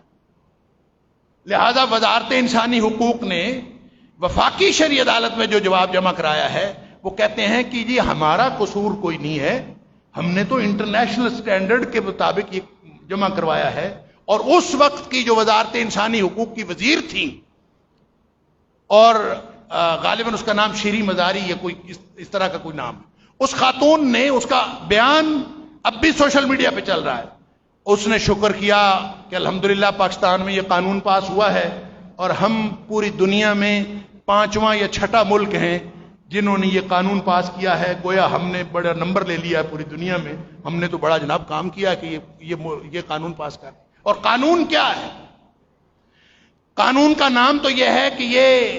لہذا وزارت انسانی حقوق نے وفاقی شرعی عدالت میں جو جواب جمع کرایا ہے وہ کہتے ہیں کہ جی ہمارا قصور کوئی نہیں ہے، ہم نے تو انٹرنیشنل سٹینڈرڈ کے مطابق یہ جمع کروایا ہے. اور اس وقت کی جو وزارت انسانی حقوق کی وزیر تھیں، اور غالباً اس کا نام شیری مزاری یا کوئی اس طرح کا کوئی نام ہے، اس خاتون نے، اس کا بیان اب بھی سوشل میڈیا پہ چل رہا ہے، اس نے شکر کیا کہ الحمدللہ پاکستان میں یہ قانون پاس ہوا ہے اور ہم پوری دنیا میں 5واں یا 6واں ملک ہیں جنہوں نے یہ قانون پاس کیا ہے. گویا ہم نے بڑا نمبر لے لیا ہے پوری دنیا میں، ہم نے تو بڑا جناب کام کیا کہ یہ قانون پاس کر. اور قانون کیا ہے؟ قانون کا نام تو یہ ہے کہ یہ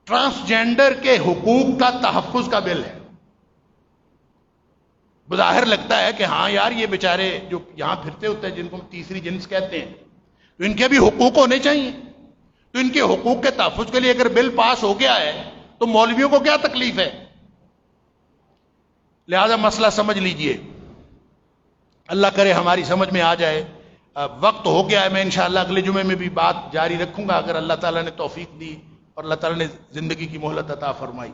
ٹرانسجینڈر کے حقوق کا تحفظ کا بل ہے. بظاہر لگتا ہے کہ ہاں یار یہ بیچارے جو یہاں پھرتے ہوتے ہیں جن کو ہم تیسری جنس کہتے ہیں تو ان کے بھی حقوق ہونے چاہیے. تو ان کے حقوق کے تحفظ کے لیے اگر بل پاس ہو گیا ہے تو مولویوں کو کیا تکلیف ہے؟ لہذا مسئلہ سمجھ لیجئے، اللہ کرے ہماری سمجھ میں آ جائے. وقت ہو گیا ہے، میں انشاءاللہ اگلے جمعے میں بھی بات جاری رکھوں گا اگر اللہ تعالیٰ نے توفیق دی اور اللہ تعالیٰ نے زندگی کی مہلت عطا فرمائی.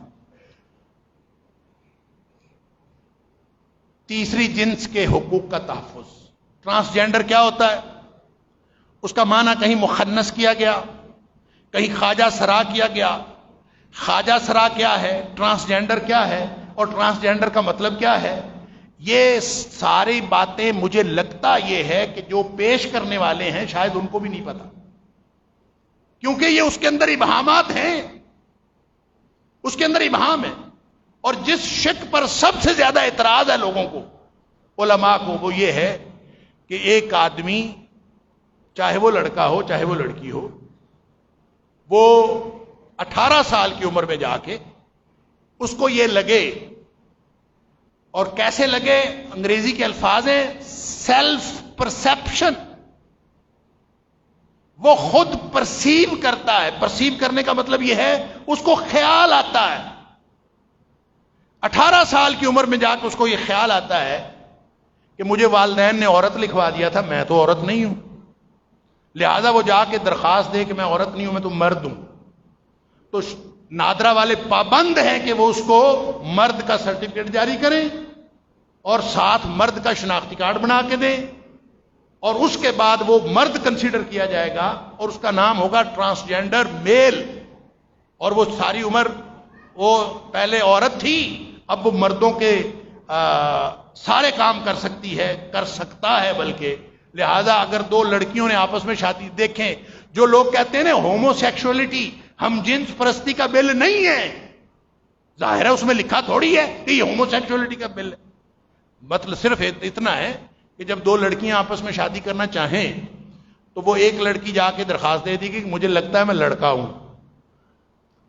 تیسری جنس کے حقوق کا تحفظ. ٹرانسجینڈر کیا ہوتا ہے؟ اس کا معنی کہیں مخنث کیا گیا، کہیں خواجہ سرا کیا گیا. خواجہ سرا کیا ہے؟ ٹرانسجینڈر کیا ہے؟ اور ٹرانسجینڈر کا مطلب کیا ہے؟ یہ ساری باتیں مجھے لگتا یہ ہے کہ جو پیش کرنے والے ہیں شاید ان کو بھی نہیں پتا، کیونکہ یہ اس کے اندر ابہامات ہیں، اس کے اندر ابہام ہے. اور جس شک پر سب سے زیادہ اعتراض ہے لوگوں کو، علماء کو، وہ یہ ہے کہ ایک آدمی چاہے وہ لڑکا ہو چاہے وہ لڑکی ہو، وہ 18 سال کی عمر میں جا کے اس کو یہ لگے، اور کیسے لگے؟ انگریزی کے الفاظ ہیں سیلف پرسیپشن. وہ خود پرسیو کرتا ہے. پرسیو کرنے کا مطلب یہ ہے اس کو خیال آتا ہے. 18 سال کی عمر میں جا کے اس کو یہ خیال آتا ہے کہ مجھے والدین نے عورت لکھوا دیا تھا، میں تو عورت نہیں ہوں، لہذا وہ جا کے درخواست دے کہ میں عورت نہیں ہوں، میں تو مرد ہوں. تو نادرا والے پابند ہیں کہ وہ اس کو مرد کا سرٹیفکیٹ جاری کریں اور ساتھ مرد کا شناختی کارڈ بنا کے دیں، اور اس کے بعد وہ مرد کنسیڈر کیا جائے گا اور اس کا نام ہوگا ٹرانسجینڈر میل. اور وہ ساری عمر وہ پہلے عورت تھی، اب وہ مردوں کے سارے کام کر سکتی ہے، کر سکتا ہے بلکہ. لہذا اگر دو لڑکیوں نے آپس میں شادی، دیکھیں جو لوگ کہتے ہیں نا ہومو سیکشولیٹی، ہم جنس پرستی کا بل نہیں ہے، ظاہر ہے اس میں لکھا تھوڑی ہے کہ یہ ہومو سیکشولیٹی کا بل ہے. مطلب صرف اتنا ہے کہ جب دو لڑکیاں آپس میں شادی کرنا چاہیں تو وہ ایک لڑکی جا کے درخواست دے دی کہ مجھے لگتا ہے میں لڑکا ہوں،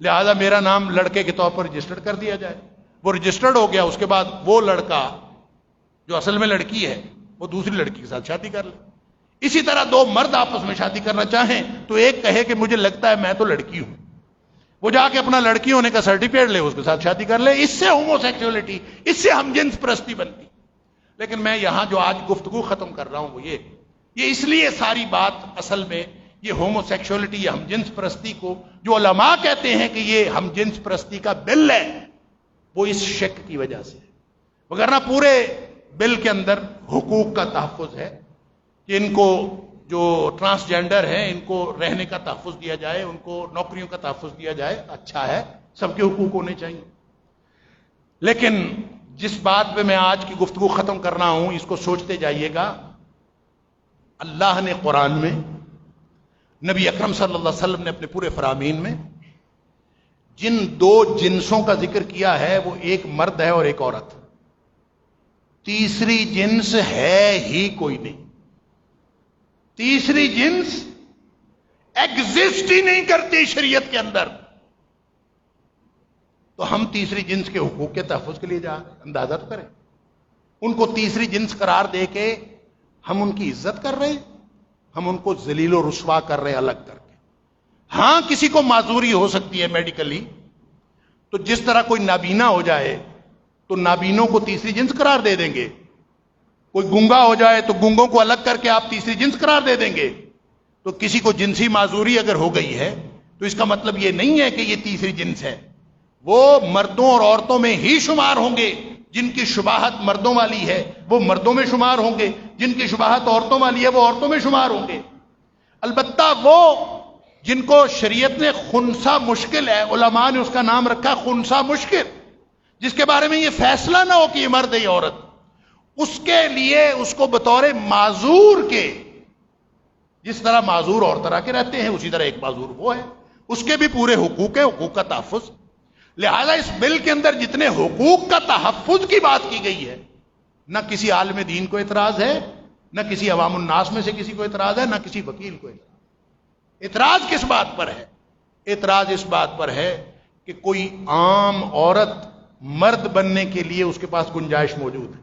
لہذا میرا نام لڑکے کے طور پر رجسٹرڈ کر دیا جائے. وہ رجسٹرڈ ہو گیا، اس کے بعد وہ لڑکا جو اصل میں لڑکی ہے وہ دوسری لڑکی کے ساتھ شادی کر لے. اسی طرح دو مرد آپس میں شادی کرنا چاہیں تو ایک کہے کہ مجھے لگتا ہے میں تو لڑکی ہوں، وہ جا کے اپنا لڑکی ہونے کا سرٹیفکیٹ لے، اس کے ساتھ شادی کر لے. اس سے ہومو سیکشولیٹی، اس سے ہم جنس پرستی بنتی. لیکن میں یہاں جو آج گفتگو ختم کر رہا ہوں وہ یہ اس لیے ساری بات اصل میں یہ ہومو سیکشولیٹی یا ہم جنس پرستی کو جو علماء کہتے ہیں کہ یہ ہم جنس پرستی کا بل ہے، وہ اس شک کی وجہ سے، وگرنہ پورے بل کے اندر حقوق کا تحفظ ہے کہ ان کو جو ٹرانسجینڈر ہیں ان کو رہنے کا تحفظ دیا جائے، ان کو نوکریوں کا تحفظ دیا جائے. اچھا ہے، سب کے حقوق ہونے چاہیے. لیکن جس بات پہ میں آج کی گفتگو ختم کر رہا ہوں اس کو سوچتے جائیے گا. اللہ نے قرآن میں، نبی اکرم صلی اللہ علیہ وسلم نے اپنے پورے فرامین میں جن دو جنسوں کا ذکر کیا ہے وہ ایک مرد ہے اور ایک عورت. تیسری جنس ہے ہی کوئی نہیں. تیسری جنس ایگزسٹ ہی نہیں کرتی شریعت کے اندر. تو ہم تیسری جنس کے حقوق کے تحفظ کے لیے جا رہے ہیں. اندازہ تو کریں، ان کو تیسری جنس قرار دے کے ہم ان کی عزت کر رہے ہیں، ہم ان کو ذلیل و رسوا کر رہے ہیں الگ کر کے. ہاں کسی کو معذوری ہو سکتی ہے میڈیکلی، تو جس طرح کوئی نابینا ہو جائے تو نابینوں کو تیسری جنس قرار دے دیں گے، کوئی گونگا ہو جائے تو گونگوں کو الگ کر کے آپ تیسری جنس قرار دے دیں گے. تو کسی کو جنسی معذوری اگر ہو گئی ہے تو اس کا مطلب یہ نہیں ہے کہ یہ تیسری جنس ہے. وہ مردوں اور عورتوں میں ہی شمار ہوں گے. جن کی شباہت مردوں والی ہے وہ مردوں میں شمار ہوں گے، جن کی شباہت عورتوں والی ہے وہ عورتوں میں شمار ہوں گے. البتہ وہ جن کو شریعت نے خنثی مشکل ہے، علماء نے اس کا نام رکھا خنثی مشکل، جس کے بارے میں یہ فیصلہ نہ ہو کہ یہ مرد ہے یا عورت، اس کے لیے اس کو بطور معذور کے، جس طرح معذور اور طرح کے رہتے ہیں اسی طرح ایک معذور وہ ہے، اس کے بھی پورے حقوق ہیں، حقوق کا تحفظ. لہذا اس بل کے اندر جتنے حقوق کا تحفظ کی بات کی گئی ہے، نہ کسی عالم دین کو اعتراض ہے، نہ کسی عوام الناس میں سے کسی کو اعتراض ہے، نہ کسی وکیل کو اعتراض. اعتراض کس بات پر ہے؟ اعتراض اس بات پر ہے کہ کوئی عام عورت مرد بننے کے لیے اس کے پاس گنجائش موجود ہے،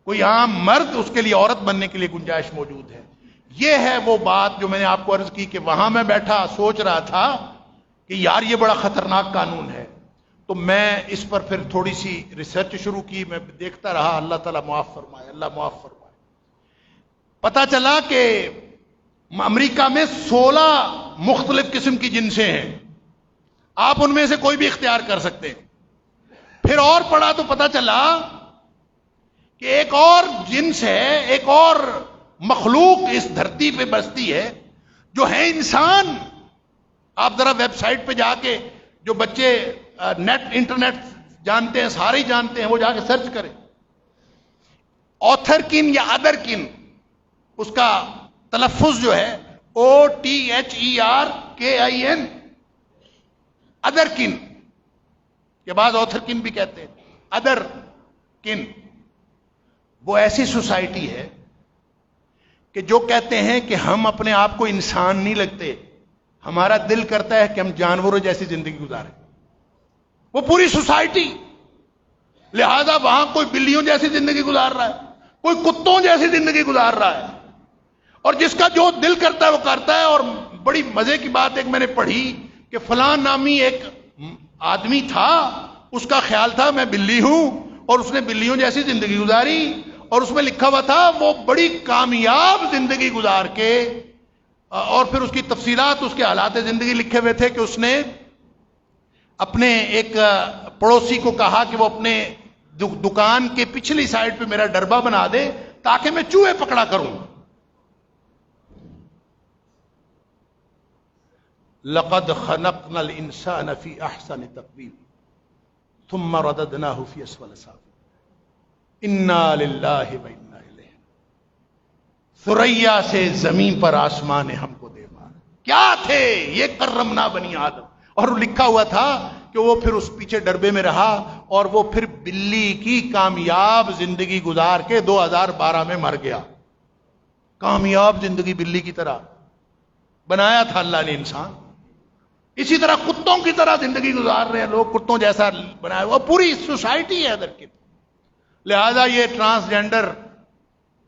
کوئی عام مرد اس کے لیے عورت بننے کے لیے گنجائش موجود ہے. یہ ہے وہ بات جو میں نے آپ کو عرض کی کہ وہاں میں بیٹھا سوچ رہا تھا کہ یار یہ بڑا خطرناک قانون ہے. تو میں اس پر پھر تھوڑی سی ریسرچ شروع کی، میں دیکھتا رہا. اللہ تعالیٰ معاف فرمائے، اللہ معاف فرمائے. پتا چلا کہ امریکہ میں 16 مختلف قسم کی جنسیں ہیں، آپ ان میں سے کوئی بھی اختیار کر سکتے ہیں. پھر اور پڑھا تو پتا چلا کہ ایک اور جنس ہے، ایک اور مخلوق اس دھرتی پہ بستی ہے جو ہے انسان. آپ ذرا ویب سائٹ پہ جا کے، جو بچے انٹرنیٹ جانتے ہیں سارے ہی جانتے ہیں، وہ جا کے سرچ کریں آتھر کن یا ادر کن، اس کا تلفظ جو ہے OTHERKIN، ادر کن کے بعد آتھر کن بھی کہتے ہیں، ادر کن. وہ ایسی سوسائٹی ہے کہ جو کہتے ہیں کہ ہم اپنے آپ کو انسان نہیں لگتے، ہمارا دل کرتا ہے کہ ہم جانوروں جیسی زندگی گزاریں. وہ پوری سوسائٹی. لہذا وہاں کوئی بلیوں جیسی زندگی گزار رہا ہے، کوئی کتوں جیسی زندگی گزار رہا ہے، اور جس کا جو دل کرتا ہے وہ کرتا ہے. اور بڑی مزے کی بات ایک میں نے پڑھی کہ فلاں نامی ایک آدمی تھا، اس کا خیال تھا میں بلی ہوں، اور اس نے بلیوں جیسی زندگی گزاری، اور اس میں لکھا ہوا تھا وہ بڑی کامیاب زندگی گزار کے، اور پھر اس کی تفصیلات، اس کے حالات زندگی لکھے ہوئے تھے کہ اس نے اپنے ایک پڑوسی کو کہا کہ وہ اپنے دکان کے پچھلی سائڈ پہ میرا ڈربا بنا دے تاکہ میں چوہے پکڑا کروں. لقد خلقنا الانسان فی احسن تقویم ثم رددناه فی اسفل سافلین انا للہ و انا الیہ. ثریا سے زمین پر آسمان نے ہم کو دے مارا. کیا تھے یہ؟ کرمنا بنی آدم. اور لکھا ہوا تھا کہ وہ پھر اس پیچھے ڈربے میں رہا، اور وہ پھر بلی کی کامیاب زندگی گزار کے 2012 میں مر گیا. کامیاب زندگی بلی کی طرح بنایا تھا اللہ نے انسان. اسی طرح کتوں کی طرح زندگی گزار رہے ہیں لوگ، کتوں جیسا بنایا ہوا. پوری سوسائٹی ہے ادھر کی. لہذا یہ ٹرانسجینڈر،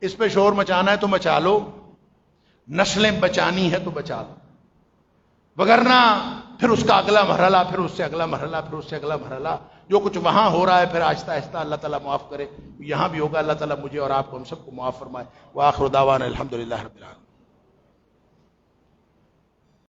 اس پہ شور مچانا ہے تو مچا لو، نسلیں بچانی ہے تو بچا لو، وگرنہ پھر اس کا اگلا مرحلہ، پھر اس سے اگلا مرحلہ، پھر اس سے اگلا مرحلہ. جو کچھ وہاں ہو رہا ہے پھر آہستہ آہستہ اللہ تعالیٰ معاف کرے یہاں بھی ہوگا. اللہ تعالیٰ مجھے اور آپ کو ہم سب کو معاف فرمائے. وآخر دعوانا الحمدللہ رب العالمین.